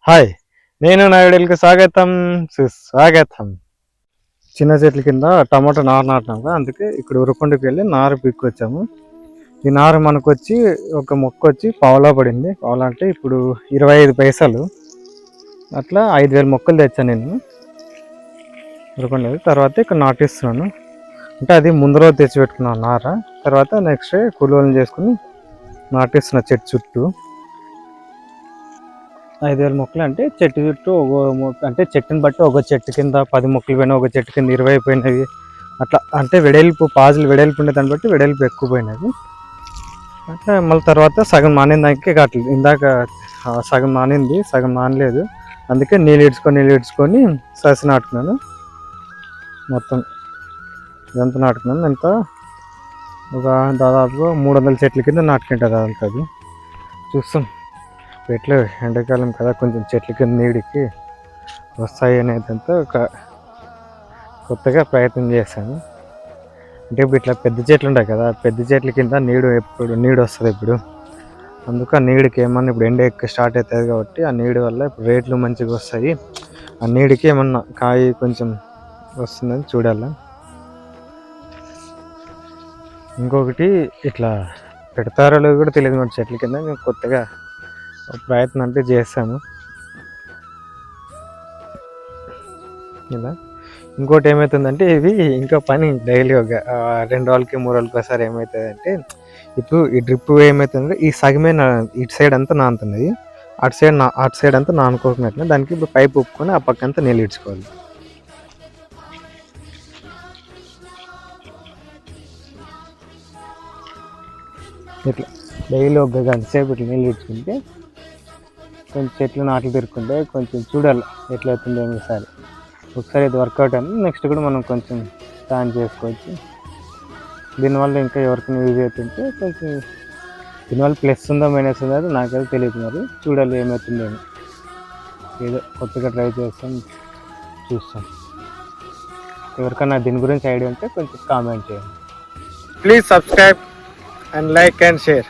Hi, నేను నా వీడియోకి స్వాగతం సుస్వాగతం. చిన్న చెట్ల కింద టమాటో నారు నాటినాం కదా, అందుకే ఇక్కడ ఉరకొండకి వెళ్ళి నారు పీక్కొచ్చాము. ఈ నారు మనకు వచ్చి ఒక మొక్క వచ్చి పావులా పడింది. పావులా అంటే ఇప్పుడు 25 పైసలు. అట్లా 5,000 మొక్కలు తెచ్చాను నేను ఉరకొండది. తర్వాత ఇక్కడ నాటిస్తున్నాను. అంటే అది ముందు రోజు తెచ్చిపెట్టుకున్నాను నార. తర్వాత నెక్స్ట్ డే కూలోళ్ళని చేసుకుని నాటిస్తున్న చెట్టు చుట్టూ. 5,000 మొక్కలు అంటే చెట్టు చుట్టూ అంటే చెట్టుని బట్టి ఒక చెట్టు కింద 10 మొక్కలు పోయినాయి, ఒక చెట్టు కింద 20 పోయినవి. అట్లా అంటే వెడల్పు పాజులు వెడల్పు ఉండే దాన్ని బట్టి వెడల్పు ఎక్కువ పోయినవి. అట్లా మళ్ళీ తర్వాత సగం మానిన దానికి కావట్లేదు. ఇందాక సగం మానింది, సగం మానలేదు. అందుకే నీళ్ళు ఇడ్చుకొని ససి నాటుకున్నాను. మొత్తం ఇదంతా నాటుకున్నాను. ఎంత ఒక దాదాపుగా 300 చెట్ల కింద నాటుకుంటుంది అదంతా. అది చూస్తాం ఎట్లా, ఎండాకాలం కదా, కొంచెం చెట్ల కింద నీడికి వస్తాయి అనేదంతా ఒక కొత్తగా ప్రయత్నం చేశాను. అంటే ఇప్పుడు ఇట్లా పెద్ద చెట్లు ఉంటాయి కదా, పెద్ద చెట్ల కింద నీడు వస్తుంది ఇప్పుడు. అందుకు ఆ నీడికి ఏమన్నా ఇప్పుడు ఎండ ఎక్కువ స్టార్ట్ అవుతుంది కాబట్టి ఆ నీడి వల్ల ఇప్పుడు రేట్లు మంచిగా వస్తాయి. ఆ నీడికి ఏమన్నా కాయ కొంచెం వస్తుందని చూడాలి. ఇంకొకటి ఇట్లా పెడతారో కూడా తెలియదు మన చెట్ల కింద. మేము కొత్తగా ప్రయత్నం అంటే చేస్తాము ఇలా. ఇంకోటి ఏమవుతుందంటే ఇవి ఇంకా పని డైలీ ఒక 2 రోజులకి 3 రోజులకి ఒకసారి ఏమవుతుందంటే, ఇప్పుడు ఈ డ్రిప్ ఏమవుతుందంటే ఈ సగమే ఇటు సైడ్ అంతా నానుతున్నది, అటు సైడ్ అంతా నానుకోకున్నట్లు. దానికి ఇప్పుడు పైప్ ఒప్పుకొని ఆ పక్క అంతా నీళ్ళు ఇడ్చుకోవాలి. ఇట్లా డైలీ ఒక గంట సేపు ఇట్లా నీళ్ళు ఇడ్చుకుంటే కొంచెం చెట్లు నాట్లు తిరుక్కుంటే కొంచెం చూడాలి ఎట్లా అవుతుంది ఒకసారి. ఒకసారి ఇది వర్కౌట్ అని నెక్స్ట్ కూడా మనం కొంచెం ప్లాన్ చేసుకోవచ్చు. దీనివల్ల ఇంకా ఎవరికైనా యూజ్ అవుతుంటే కొంచెం దీనివల్ల ప్లస్ ఉందా మైనస్ ఉందా అది నాకైతే తెలియదు. మరి చూడాలి ఏమవుతుందేమో. ఏదో కొత్తగా ట్రై చేస్తాం, చూస్తాం. ఎవరికైనా దీని గురించి ఐడియా ఉంటే కొంచెం కామెంట్ చేయండి. Please subscribe and like and share.